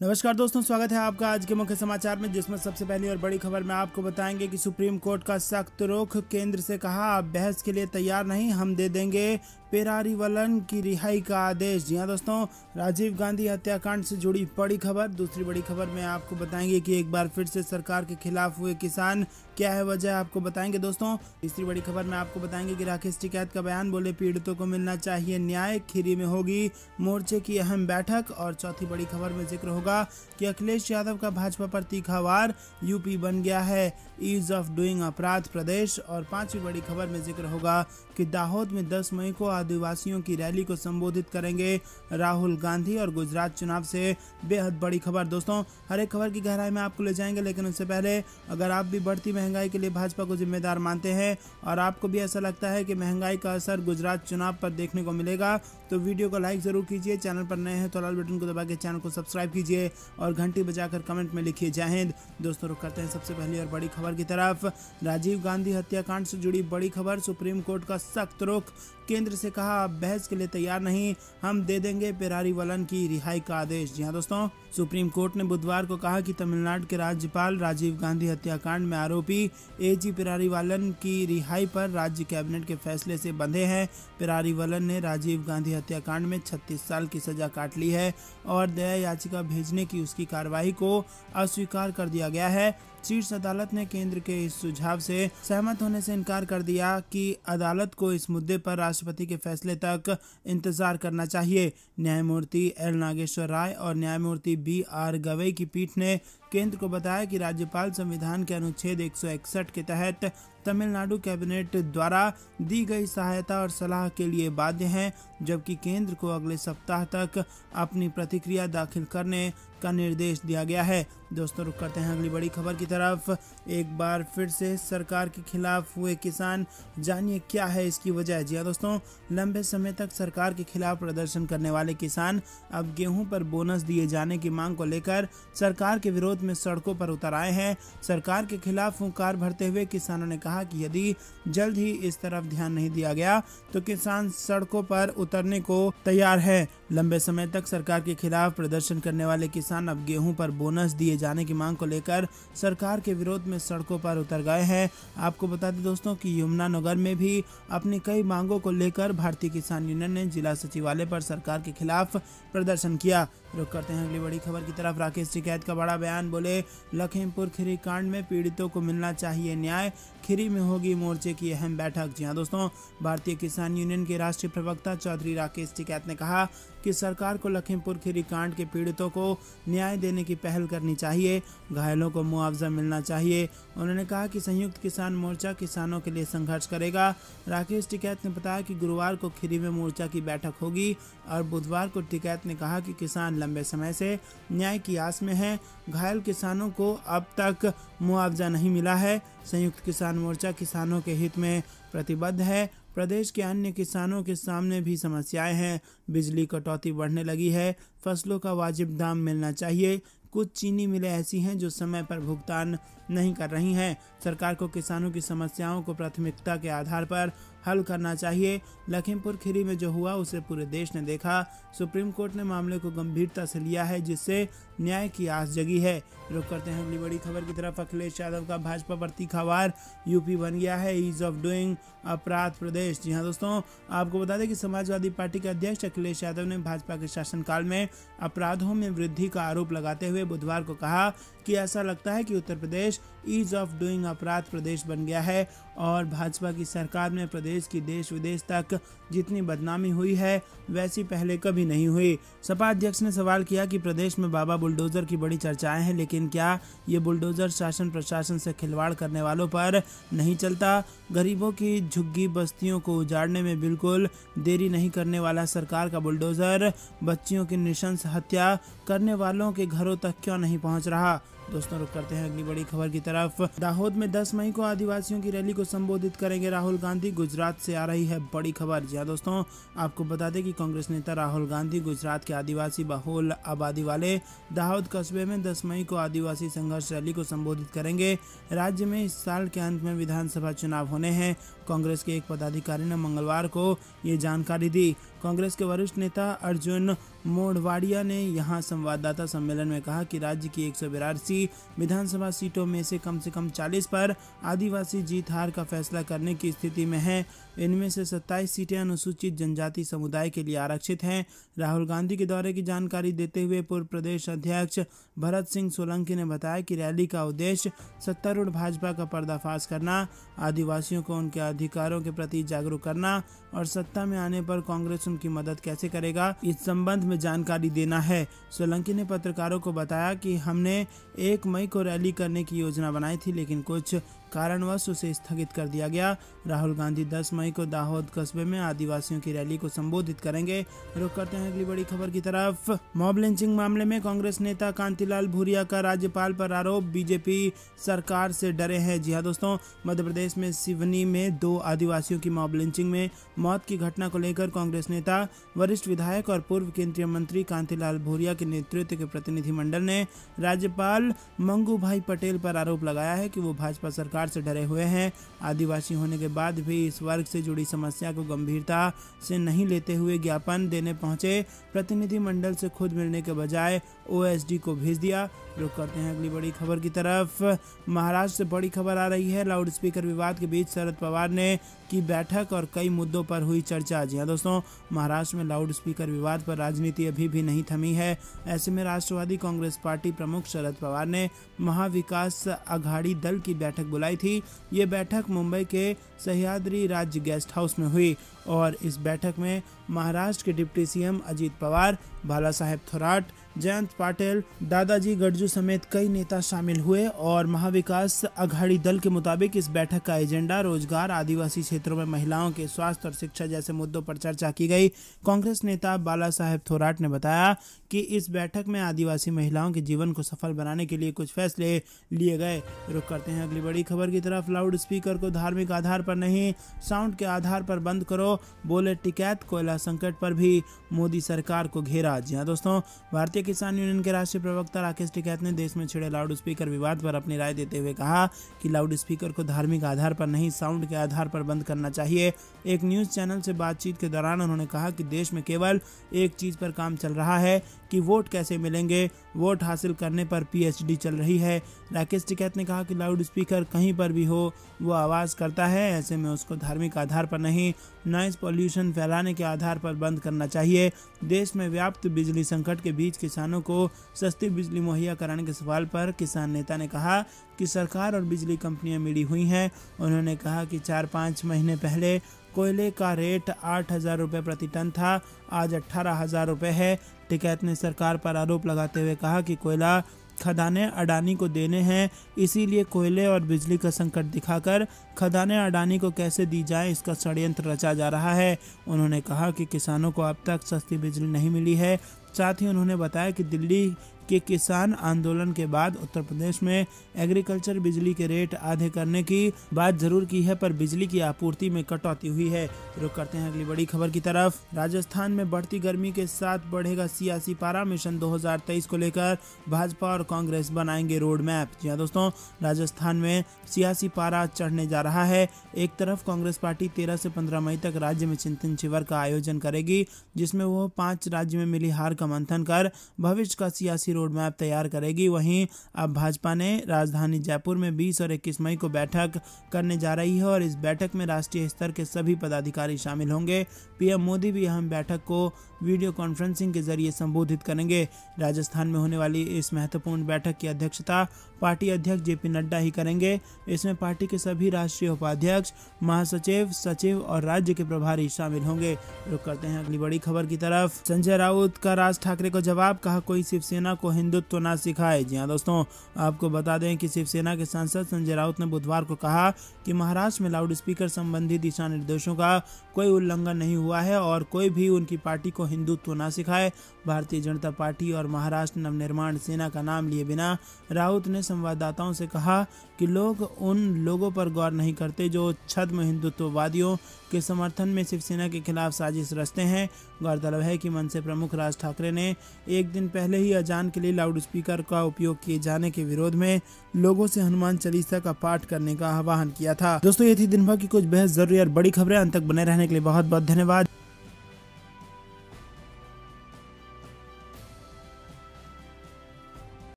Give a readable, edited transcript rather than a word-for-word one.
नमस्कार दोस्तों, स्वागत है आपका आज के मुख्य समाचार में, जिसमें सबसे पहली और बड़ी खबर में आपको बताएंगे कि सुप्रीम कोर्ट का सख्त रुख। केंद्र से कहा आप बहस के लिए तैयार नहीं, हम दे देंगे पेरारीवलन की रिहाई का आदेश। जी हां दोस्तों, राजीव गांधी हत्याकांड से जुड़ी बड़ी खबर। दूसरी बड़ी खबर में आपको बताएंगे कि एक बार फिर से सरकार के खिलाफ हुए किसान, क्या है वजह, आपको बताएंगे दोस्तों। तीसरी बड़ी खबर में आपको बताएंगे कि राकेश टिकैत का बयान, बोले पीड़ितों को मिलना चाहिए न्याय, खीरी में होगी मोर्चे की अहम बैठक। और चौथी बड़ी खबर में जिक्र होगा कि अखिलेश यादव का भाजपा पर तीखा वार, यूपी बन गया है ईज ऑफ डूइंग अपराध प्रदेश। और पांचवी बड़ी खबर में जिक्र होगा कि दाहोद में 10 मई को आदिवासियों की रैली को संबोधित करेंगे राहुल गांधी। और गुजरात चुनाव से बेहद बड़ी खबर। दोस्तों, हर एक खबर की गहराई में आपको ले जाएंगे, लेकिन उससे पहले अगर आप भी बढ़ती महंगाई के लिए भाजपा को जिम्मेदार मानते हैं और आपको भी ऐसा लगता है कि महंगाई का असर गुजरात चुनाव पर देखने को मिलेगा, तो वीडियो को लाइक जरूर कीजिए। चैनल पर नए हैं तो लाल बटन को दबा के चैनल को सब्सक्राइब कीजिए और घंटी बजाकर कमेंट में लिखिए जय हिंद। दोस्तों, रुक करते हैं सबसे पहली और बड़ी खबर की तरफ। राजीव गांधी हत्याकांड से जुड़ी बड़ी खबर। सुप्रीम कोर्ट का सख्त रुख। केंद्र से कहा आप बहस के लिए तैयार नहीं, हम दे देंगे पेरारीवलन की रिहाई का आदेश। जी हां दोस्तों, सुप्रीम कोर्ट ने बुधवार को कहा कि तमिलनाडु के राज्यपाल राजीव गांधी हत्याकांड में आरोपी एजी पेरारीवलन की रिहाई पर राज्य कैबिनेट के फैसले से बंधे हैं। पेरारीवलन ने राजीव गांधी हत्याकांड में 36 साल की सजा काट ली है और दया याचिका भेजने की उसकी कार्रवाई को अस्वीकार कर दिया गया है। शीर्ष अदालत ने केंद्र के इस सुझाव से सहमत होने से इनकार कर दिया कि अदालत को इस मुद्दे पर राष्ट्रपति के फैसले तक इंतजार करना चाहिए। न्यायमूर्ति एल नागेश्वर राय और न्यायमूर्ति बी आर गवई की पीठ ने केंद्र को बताया कि राज्यपाल संविधान के अनुच्छेद 161 के तहत तमिलनाडु कैबिनेट द्वारा दी गई सहायता और सलाह के लिए बाध्य हैं, जबकि केंद्र को अगले सप्ताह तक अपनी प्रतिक्रिया दाखिल करने का निर्देश दिया गया है। दोस्तों, रुक करते हैं अगली बड़ी खबर की तरफ। एक बार फिर से सरकार के खिलाफ हुए किसान, जानिए क्या है इसकी वजह। जी हां दोस्तों, लंबे समय तक सरकार के खिलाफ प्रदर्शन करने वाले किसान अब गेहूं पर बोनस दिए जाने की मांग को लेकर सरकार के विरोध में सड़कों पर उतर आए हैं। सरकार के खिलाफ हुंकार भरते हुए किसानों ने कहा कि यदि जल्द ही इस तरफ ध्यान नहीं दिया गया तो किसान सड़कों पर उतरने को तैयार है। लंबे समय तक सरकार के खिलाफ प्रदर्शन करने वाले किसान अब गेहूं पर बोनस दिए जाने की मांग को लेकर सरकार के विरोध में सड़कों पर उतर गए हैं। आपको बता दें दोस्तों कि यमुनानगर में भी अपनी कई मांगों को लेकर भारतीय किसान यूनियन ने जिला सचिवालय पर सरकार के खिलाफ प्रदर्शन किया। रुक करते हैं अगली बड़ी खबर की तरफ। राकेश टिकैत का बड़ा बयान, बोले लखीमपुर खीरी कांड में पीड़ितों को मिलना चाहिए न्याय, खीरी में होगी मोर्चे की अहम बैठक। जी हां दोस्तों, भारतीय किसान यूनियन के राष्ट्रीय प्रवक्ता चौधरी राकेश टिकैत ने कहा कि सरकार को लखीमपुर खीरी कांड के पीड़ितों को न्याय देने की पहल करनी चाहिए, घायलों को मुआवजा मिलना चाहिए। उन्होंने कहा कि संयुक्त किसान मोर्चा किसानों के लिए संघर्ष करेगा। राकेश टिकैत ने बताया कि गुरुवार को खीरी में मोर्चा की बैठक होगी और बुधवार को टिकैत ने कहा कि किसान लंबे समय से न्याय की आस में हैं। घायल किसानों को अब तक मुआवजा नहीं मिला है। संयुक्त किसान मोर्चा किसानों के हित में प्रतिबद्ध है। प्रदेश के अन्य किसानों के सामने भी समस्याएं हैं। बिजली कटौती बढ़ने लगी है, फसलों का वाजिब दाम मिलना चाहिए। कुछ चीनी मिलें ऐसी हैं जो समय पर भुगतान नहीं कर रही हैं। सरकार को किसानों की समस्याओं को प्राथमिकता के आधार पर हल करना चाहिए। लखीमपुर खीरी में जो हुआ उसे पूरे देश ने देखा। सुप्रीम कोर्ट ने मामले को गंभीरता से लिया है, जिससे न्याय की आस जगी है। रुक करते हैं अगली बड़ी खबर की तरफ। अखिलेश यादव का भाजपा पर तीखा वार, यूपी बन गया है ईज ऑफ डूइंग अपराध प्रदेश। जी हां दोस्तों, आपको बता दें कि समाजवादी पार्टी के अध्यक्ष अखिलेश यादव ने भाजपा के शासनकाल में अपराधों में वृद्धि का आरोप लगाते हुए बुधवार को कहा कि ऐसा लगता है कि Uttar Pradesh ease of doing अपराध प्रदेश बन गया है और भाजपा की सरकार में प्रदेश की देश विदेश तक जितनी बदनामी हुई है वैसी पहले कभी नहीं हुई। सपा अध्यक्ष ने सवाल किया कि प्रदेश में बाबा बुलडोजर की बड़ी चर्चाएं हैं, लेकिन क्या ये बुलडोजर शासन प्रशासन से खिलवाड़ करने वालों पर नहीं चलता? गरीबों की झुग्गी बस्तियों को उजाड़ने में बिल्कुल देरी नहीं करने वाला सरकार का बुलडोजर बच्चियों की नृशंस हत्या करने वालों के घरों तक क्यों नहीं पहुंच रहा? दोस्तों, रुक करते हैं अगली बड़ी खबर की तरफ। दाहोद में 10 मई को आदिवासियों की रैली को संबोधित करेंगे राहुल गांधी। गुजरात से आ रही है बड़ी खबर। जी हां दोस्तों, आपको बता दें कि कांग्रेस नेता राहुल गांधी गुजरात के आदिवासी बहुल आबादी वाले दाहोद कस्बे में 10 मई को आदिवासी संघर्ष रैली को संबोधित करेंगे। राज्य में इस साल के अंत में विधानसभा चुनाव होने हैं। कांग्रेस के एक पदाधिकारी ने मंगलवार को ये जानकारी दी। कांग्रेस के वरिष्ठ नेता अर्जुन मोढवाडिया ने यहां संवाददाता सम्मेलन में कहा कि राज्य की 182 विधानसभा सीटों में से कम 40 पर आदिवासी जीत हार का फैसला करने की स्थिति में है। इनमें से 27 सीटें अनुसूचित जनजाति समुदाय के लिए आरक्षित हैं। राहुल गांधी के दौरे की जानकारी देते हुए पूर्व प्रदेश अध्यक्ष भरत सिंह सोलंकी ने बताया कि रैली का उद्देश्य सत्तारूढ़ भाजपा का पर्दाफाश करना, आदिवासियों को उनके अधिकारों के प्रति जागरूक करना और सत्ता में आने पर कांग्रेस उनकी मदद कैसे करेगा, इस संबंध में जानकारी देना है। सोलंकी ने पत्रकारों को बताया कि हमने 1 मई को रैली करने की योजना बनाई थी, लेकिन कुछ कारणवश उसे स्थगित कर दिया गया। राहुल गांधी 10 मई को दाहोद कस्बे में आदिवासियों की रैली को संबोधित करेंगे। रुक करते हैं अगली बड़ी खबर की तरफ। मॉब लिंचिंग मामले में कांग्रेस नेता कांतिलाल भूरिया का राज्यपाल पर आरोप, बीजेपी सरकार से डरे हैं। जी हां दोस्तों, मध्य प्रदेश में सिवनी में 2 आदिवासियों की मॉब लिंचिंग में मौत की घटना को लेकर कांग्रेस नेता, वरिष्ठ विधायक और पूर्व केंद्रीय मंत्री कांतिलाल भूरिया के नेतृत्व के प्रतिनिधिमंडल ने राज्यपाल मंगू भाई पटेल पर आरोप लगाया है कि वो भाजपा सरकार से डरे हुए हैं। आदिवासी होने के बाद भी इस वर्ग से जुड़ी समस्या को गंभीरता से नहीं लेते हुए ज्ञापन देने पहुंचे प्रतिनिधिमंडल से खुद मिलने के बजाय ओएसडी को भेज दिया। रुक करते हैं अगली बड़ी खबर की तरफ। महाराष्ट्र से बड़ी खबर आ रही है। लाउड स्पीकर विवाद के बीच शरद पवार ने की बैठक और कई मुद्दों पर हुई चर्चा। जी हां दोस्तों, महाराष्ट्र में लाउड स्पीकर विवाद पर राजनीति अभी भी नहीं थमी है। ऐसे में राष्ट्रवादी कांग्रेस पार्टी प्रमुख शरद पवार ने महाविकास अघाड़ी दल की बैठक बुलाई थी। ये बैठक मुंबई के सह्याद्री राज्य गेस्ट हाउस में हुई और इस बैठक में महाराष्ट्र के डिप्टी सीएम अजित पवार, बाला साहेब थोराट, जयंत पाटिल, दादाजी गडजू समेत कई नेता शामिल हुए और महाविकास अघाड़ी दल के मुताबिक इस बैठक का एजेंडा रोजगार, आदिवासी क्षेत्रों में महिलाओं के स्वास्थ्य और शिक्षा जैसे मुद्दों पर चर्चा की गई। कांग्रेस नेता बाला साहेब थोराट ने बताया कि इस बैठक में आदिवासी महिलाओं के जीवन को सफल बनाने के लिए कुछ फैसले लिए गए। रुक करते हैं अगली बड़ी खबर की तरफ। लाउड स्पीकर को धार्मिक आधार पर नहीं, साउंड के आधार पर बंद करो, बोले टिकैत। कोयला संकट पर भी मोदी सरकार को घेरा। जी हां दोस्तों, भारतीय किसान यूनियन के राष्ट्रीय प्रवक्ता राकेश टिकैत ने देश में छिड़े लाउड स्पीकर विवाद पर अपनी राय देते हुए कहा कि लाउड स्पीकर को धार्मिक आधार पर नहीं, साउंड के आधार पर बंद करना चाहिए। एक न्यूज चैनल से बातचीत के दौरान उन्होंने कहा कि देश में केवल एक चीज पर काम चल रहा है कि वोट कैसे मिलेंगे। वोट हासिल करने पर पीएचडी चल रही है। राकेश टिकैत ने कहा कि लाउड स्पीकर कहीं पर भी हो वो आवाज करता है, ऐसे में उसको धार्मिक आधार पर नहीं, नॉइज पॉल्यूशन फैलाने के आधार पर बंद करना चाहिए। देश में व्याप्त बिजली संकट के बीच किसानों को सस्ती बिजली मुहैया कराने के सवाल पर किसान नेता ने कहा कि सरकार और बिजली कंपनियां मिली हुई हैं। उन्होंने कहा कि 4-5 महीने पहले कोयले का रेट 8,000 रुपये प्रति टन था, आज 18,000 रुपये है। टिकैत ने सरकार पर आरोप लगाते हुए कहा कि कोयला खदानें अडानी को देने हैं, इसीलिए कोयले और बिजली का संकट दिखाकर खदानें अडानी को कैसे दी जाए, इसका षड्यंत्र रचा जा रहा है। उन्होंने कहा कि किसानों को अब तक सस्ती बिजली नहीं मिली है। साथ ही उन्होंने बताया कि दिल्ली के किसान आंदोलन के बाद उत्तर प्रदेश में एग्रीकल्चर बिजली के रेट आधे करने की बात जरूर की है, पर बिजली की आपूर्ति में कटौती हुई है। रुक करते हैं अगली बड़ी खबर की तरफ। राजस्थान में बढ़ती गर्मी के साथ बढ़ेगा सियासी पारा। मिशन 2023 को लेकर भाजपा और कांग्रेस बनाएंगे रोड मैप। जी हां दोस्तों, राजस्थान में सियासी पारा चढ़ने जा रहा है। एक तरफ कांग्रेस पार्टी 13 से 15 मई तक राज्य में चिंतन शिविर का आयोजन करेगी, जिसमें वो 5 राज्य में मिली हार का मंथन कर भविष्य का सियासी रोड मैप तैयार करेगी। वहीं अब भाजपा ने राजधानी जयपुर में 20 और 21 मई को बैठक करने जा रही है और इस बैठक में राष्ट्रीय स्तर के सभी पदाधिकारी शामिल होंगे। पीएम मोदी भी अहम बैठक को वीडियो कॉन्फ्रेंसिंग के जरिए संबोधित करेंगे। राजस्थान में होने वाली इस महत्वपूर्ण बैठक की अध्यक्षता पार्टी अध्यक्ष जेपी नड्डा ही करेंगे। इसमें पार्टी के सभी राष्ट्रीय उपाध्यक्ष, महासचिव, सचिव और राज्य के प्रभारी शामिल होंगे। रुक करते हैं अगली बड़ी खबर की तरफ। संजय राउत का राज ठाकरे को जवाब, कहा कोई शिवसेना को हिंदुत्व ना सिखाए। जी हां दोस्तों, आपको बता दें कि शिवसेना के सांसद संजय राउत ने बुधवार को कहा कि महाराष्ट्र में लाउड स्पीकर संबंधी दिशा निर्देशों का कोई उल्लंघन नहीं हुआ है और कोई भी उनकी पार्टी को हिंदुत्व ना सिखाए। भारतीय जनता पार्टी और महाराष्ट्र नवनिर्माण सेना का नाम लिए बिना राउत ने संवाददाताओं से कहा कि लोग उन लोगों पर गौर नहीं करते जो छद्म हिंदुत्ववादियों के समर्थन में शिवसेना के खिलाफ साजिश रचते हैं। गौरतलब है कि मनसे प्रमुख राज ठाकरे ने एक दिन पहले ही अजान के लिए लाउड स्पीकर का उपयोग किए जाने के विरोध में लोगों से हनुमान चालीसा का पाठ करने का आह्वान किया था। दोस्तों, ये थी दिन भर की कुछ बेहद जरूरी और बड़ी खबरें। अंत तक बने रहने के लिए बहुत बहुत धन्यवाद।